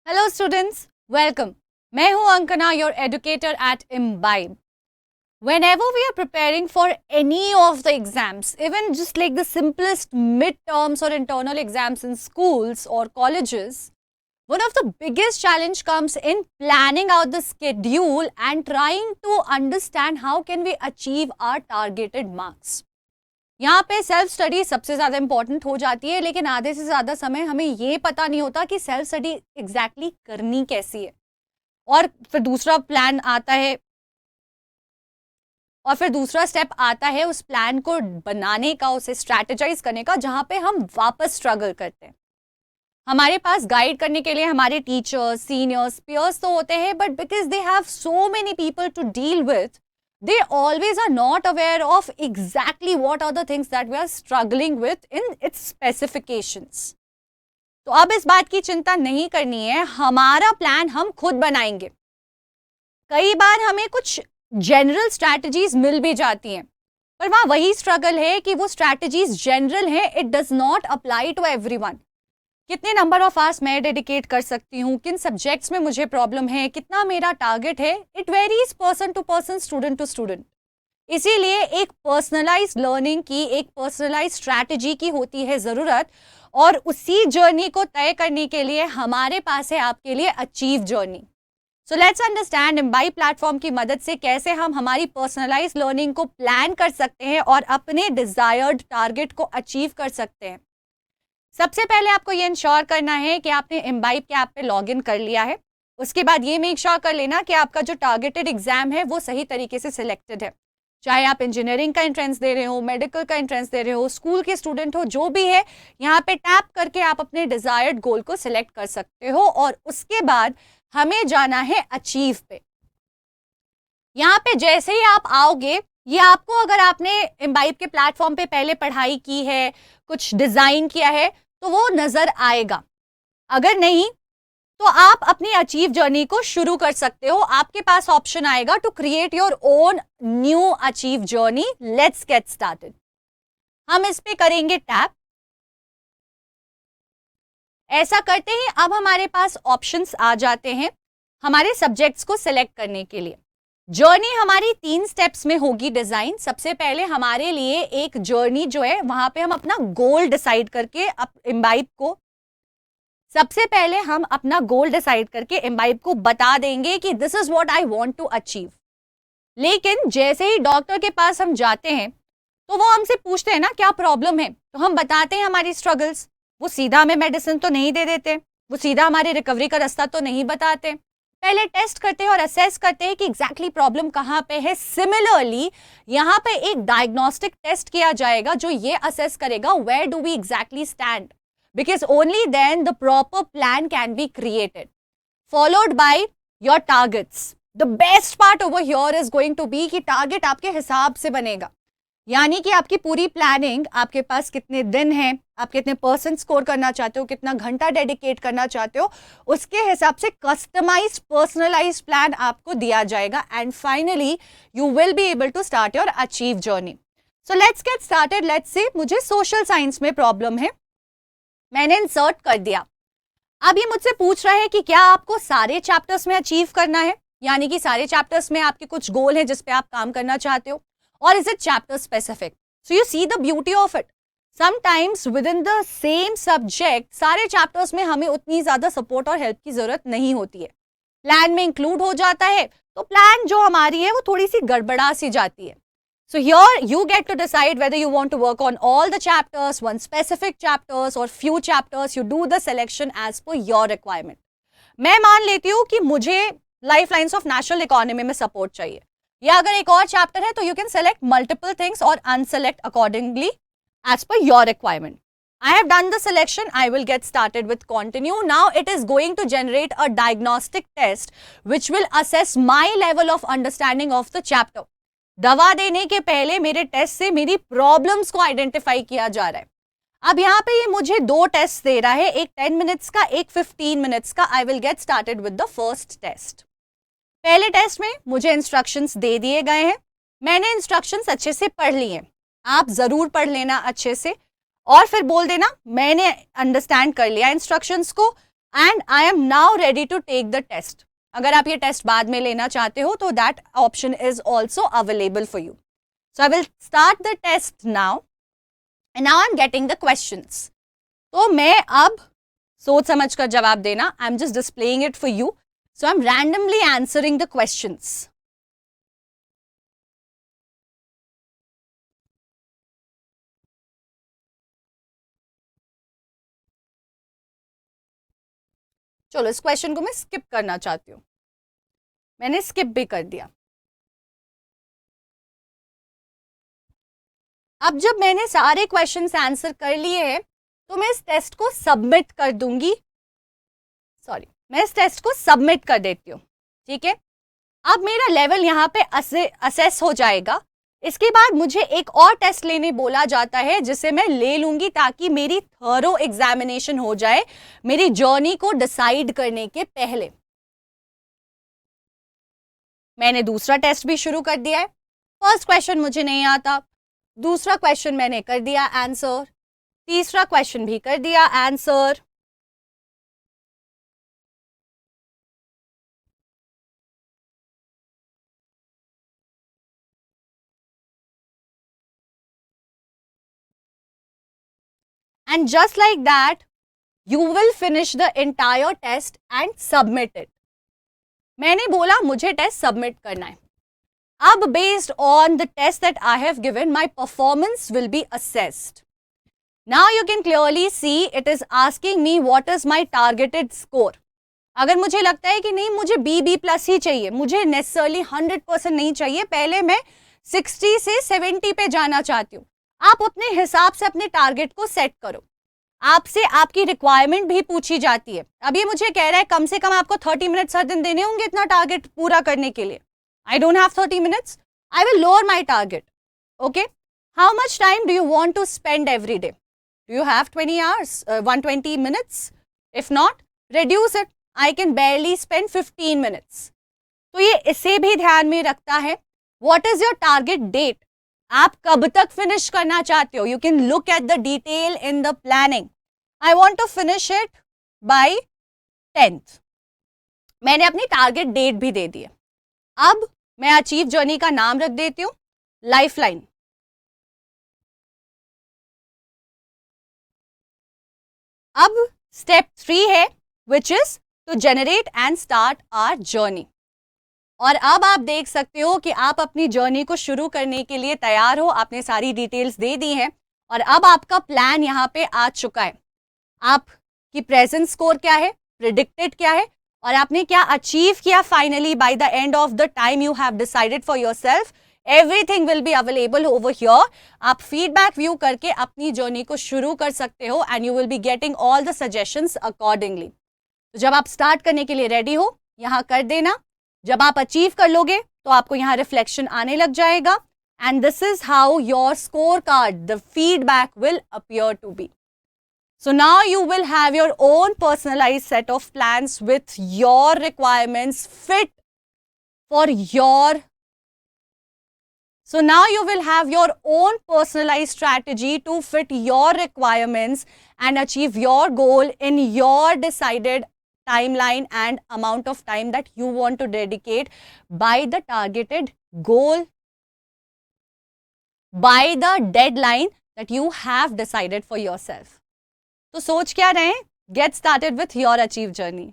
Hello students, welcome. मैं हूं Ankana, your educator at Imbibe. Whenever we are preparing for any of the exams, even just like the simplest midterms or internal exams in schools or colleges, one of the biggest challenge comes in planning out the schedule and trying to understand how can we achieve our targeted marks. यहाँ पे self study सबसे ज़्यादा important हो जाती है, लेकिन आधे से ज़्यादा समय हमें ये पता नहीं होता कि सेल्फ स्टडी एग्जैक्टली करनी कैसी है। और फिर दूसरा प्लान आता है और फिर दूसरा स्टेप आता है उस प्लान को बनाने का, उसे स्ट्रैटेजाइज करने का, जहाँ पे हम वापस स्ट्रगल करते हैं। हमारे पास गाइड करने के लिए हमारे टीचर्स, सीनियर्स, पीयर्स तो होते हैं, but because they have so many people to deal with, they always are not aware of exactly what are the things that we are struggling with in its specifications. तो अब इस बात की चिंता नहीं करनी है, हमारा प्लान हम खुद बनाएंगे। कई बार हमें कुछ जनरल स्ट्रैटेजीज मिल भी जाती हैं, पर वहाँ वही स्ट्रगल है कि वो स्ट्रैटेजीज जनरल हैं, it does not apply to everyone. कितने नंबर ऑफ आवर्स मैं डेडिकेट कर सकती हूँ, किन सब्जेक्ट्स में मुझे प्रॉब्लम है, कितना मेरा टारगेट है, it varies person to person, student to student. इसीलिए एक पर्सनलाइज लर्निंग की, एक पर्सनलाइज स्ट्रैटेजी की होती है ज़रूरत, और उसी जर्नी को तय करने के लिए हमारे पास है आपके लिए achieve journey. So let's understand imbibe platform की मदद से कैसे हम हमारी पर्सनलाइज लर्निंग को प्लान कर सकते हैं और अपने डिजायर्ड टारगेट को अचीव कर सकते हैं। सबसे पहले आपको ये इंश्योर करना है कि आपने इम्बाइब के ऐप पे लॉगिन कर लिया है। उसके बाद ये मेक श्योर कर लेना कि आपका जो टारगेटेड एग्जाम है वो सही तरीके से सिलेक्टेड है। चाहे आप इंजीनियरिंग का एंट्रेंस दे रहे हो, मेडिकल का एंट्रेंस दे रहे हो, स्कूल के स्टूडेंट हो, जो भी है, यहाँ पे टैप करके आप अपने डिजायर्ड गोल को सिलेक्ट कर सकते हो। और उसके बाद हमें जाना है अचीव पे। यहाँ पे जैसे ही आप आओगे, ये आपको, अगर आपने इम्बाइब के प्लेटफॉर्म पे पहले पढ़ाई की है, कुछ डिजाइन किया है, तो वो नजर आएगा। अगर नहीं तो आप अपनी अचीव जर्नी को शुरू कर सकते हो। आपके पास ऑप्शन आएगा to create your own new achieve journey, let's get started. हम इस पे करेंगे टैप। ऐसा करते ही अब हमारे पास ऑप्शंस आ जाते हैं हमारे सब्जेक्ट्स को सिलेक्ट करने के लिए। जर्नी हमारी 3 स्टेप्स में होगी डिजाइन। सबसे पहले हमारे लिए एक जर्नी जो है, वहां पे हम अपना गोल डिसाइड करके इम्बाइब को, सबसे पहले हम अपना गोल डिसाइड करके इम्बाइब को बता देंगे कि this is what I want to achieve. लेकिन जैसे ही डॉक्टर के पास हम जाते हैं तो वो हमसे पूछते हैं ना क्या प्रॉब्लम है, तो हम बताते हैं हमारी स्ट्रगल्स। वो सीधा हमें मेडिसिन तो नहीं दे देते, वो सीधा हमारे रिकवरी का रास्ता तो नहीं बताते। पहले टेस्ट करते हैं और असेस करते हैं कि एग्जैक्टली प्रॉब्लम कहाँ पे है। सिमिलरली यहाँ पे एक डायग्नोस्टिक टेस्ट किया जाएगा जो ये असेस करेगा where do we exactly stand, because only then the proper plan can be created, followed by your targets. The best part over here is going to be कि target आपके हिसाब से बनेगा, यानी कि आपकी पूरी प्लानिंग, आपके पास कितने दिन हैं, आप कितने परसेंट स्कोर करना चाहते हो, कितना घंटा डेडिकेट करना चाहते हो, उसके हिसाब से कस्टमाइज्ड पर्सनलाइज्ड प्लान आपको दिया जाएगा। And finally you will be able to start your achieve journey. So let's get started. Let's say मुझे सोशल साइंस में प्रॉब्लम है, मैंने इंसर्ट कर दिया। अब ये मुझसे पूछ रहा है कि क्या आपको सारे चैप्टर्स में अचीव करना है, यानी कि सारे चैप्टर्स में आपके कुछ गोल हैं जिस पे आप काम करना चाहते हो, और is it chapter specific. So you see the beauty of it, sometimes with in the same subject सारे चैप्टर्स में हमें उतनी ज्यादा सपोर्ट और हेल्प की जरूरत नहीं होती है। प्लान में इंक्लूड हो जाता है तो प्लान जो हमारी है वो थोड़ी सी गड़बड़ा सी जाती है। So here you get to decide whether you want to work on all the chapters, one specific chapters or few chapters. You do the selection as per your requirement. मैं मान लेती हूँ कि मुझे life lines of national economy में support चाहिए, या अगर एक और चैप्टर है तो you can select multiple things और unselect accordingly as per your requirement. I have done the selection. I will get started with continue. Now it is going to generate a diagnostic test which will assess my level of understanding of the chapter. दवा देने के पहले मेरे test से मेरी problems को identify किया जा रहा है। अब यहाँ पे ये मुझे 2 टेस्ट दे रहा है, एक 10 मिनट्स का, एक 15 मिनट्स का। I will get started with the first test. पहले टेस्ट में मुझे इंस्ट्रक्शंस दे दिए गए हैं, मैंने इंस्ट्रक्शंस अच्छे से पढ़ लिए हैं। आप जरूर पढ़ लेना अच्छे से और फिर बोल देना मैंने अंडरस्टैंड कर लिया इंस्ट्रक्शंस को, and I am now ready to take the test. अगर आप ये टेस्ट बाद में लेना चाहते हो तो that option is also available for you. So I will start the test now and now I am getting the questions. तो मैं अब सोच समझ कर जवाब देना. I am just displaying it for you. So I am randomly answering the questions. चलो इस क्वेश्चन को मैं स्किप करना चाहती हूँ. मैंने स्किप भी कर दिया. अब जब मैंने सारे क्वेश्चंस आंसर कर लिए हैं तो मैं इस टेस्ट को सबमिट कर दूंगी. सॉरी, मैं इस टेस्ट को सबमिट कर देती हूँ. ठीक है, अब मेरा लेवल यहाँ पे असेस हो जाएगा. इसके बाद मुझे एक और टेस्ट लेने बोला जाता है जिसे मैं ले लूंगी ताकि मेरी थॉरो एग्जामिनेशन हो जाए मेरी जर्नी को डिसाइड करने के पहले. मैंने दूसरा टेस्ट भी शुरू कर दिया है. फर्स्ट क्वेश्चन मुझे नहीं आता, दूसरा क्वेश्चन मैंने कर दिया आंसर, तीसरा क्वेश्चन भी कर दिया answer. And just like that, you will finish the entire test and submit it. मैंने बोला मुझे टेस्ट सबमिट करना है. अब based on the test that I have given, my performance will be assessed. Now you can clearly see it is asking me what is my targeted score. अगर मुझे लगता है कि नहीं मुझे B+ ही चाहिए, मुझे नेसेसरली 100% नहीं चाहिए, पहले मैं 60 से 70 पे जाना चाहती हूँ, आप अपने हिसाब से अपने टारगेट को सेट करो. आपसे आपकी रिक्वायरमेंट भी पूछी जाती है. अब ये मुझे कह रहा है कम से कम आपको 30 मिनट्स हर दिन देने होंगे इतना टारगेट पूरा करने के लिए. I don't have 30 minutes. I will lower my target. Okay. How much time do you want to spend every day? Do you have 20 hours, 120 minutes? If not, reduce it. I can barely spend 15 minutes. तो ये इसे भी ध्यान में रखता है. What is your target date? आप कब तक फिनिश करना चाहते हो? You can look at the detail in the planning. I want to finish it by 10th. मैंने अपनी टारगेट डेट भी दे दी है. अब मैं अचीव जर्नी का नाम रख देती हूं लाइफलाइन. अब स्टेप 3 है which is to generate and start our journey. और अब आप देख सकते हो कि आप अपनी जर्नी को शुरू करने के लिए तैयार हो. आपने सारी डिटेल्स दे दी हैं और अब आपका प्लान यहाँ पे आ चुका है. आपकी प्रेजेंट स्कोर क्या है, प्रिडिक्टेड क्या है और आपने क्या अचीव किया finally by the end of the time you have decided for yourself. Everything will be available over here. आप फीडबैक व्यू करके अपनी जर्नी को शुरू कर सकते हो and you will be getting all the suggestions accordingly. तो जब आप स्टार्ट करने के लिए रेडी हो यहाँ कर देना. जब आप अचीव कर लोगे तो आपको यहाँ रिफ्लेक्शन आने लग जाएगा and this is how your score card, the feedback will appear to be. So now you will have your own personalized set of plans with your requirements fit for your. So now you will have your own personalized strategy to fit your requirements and achieve your goal in your decided timeline and amount of time that you want to dedicate by the targeted goal, by the deadline that you have decided for yourself. तो सोच क्या रहे हैं? Get started with your achieve journey.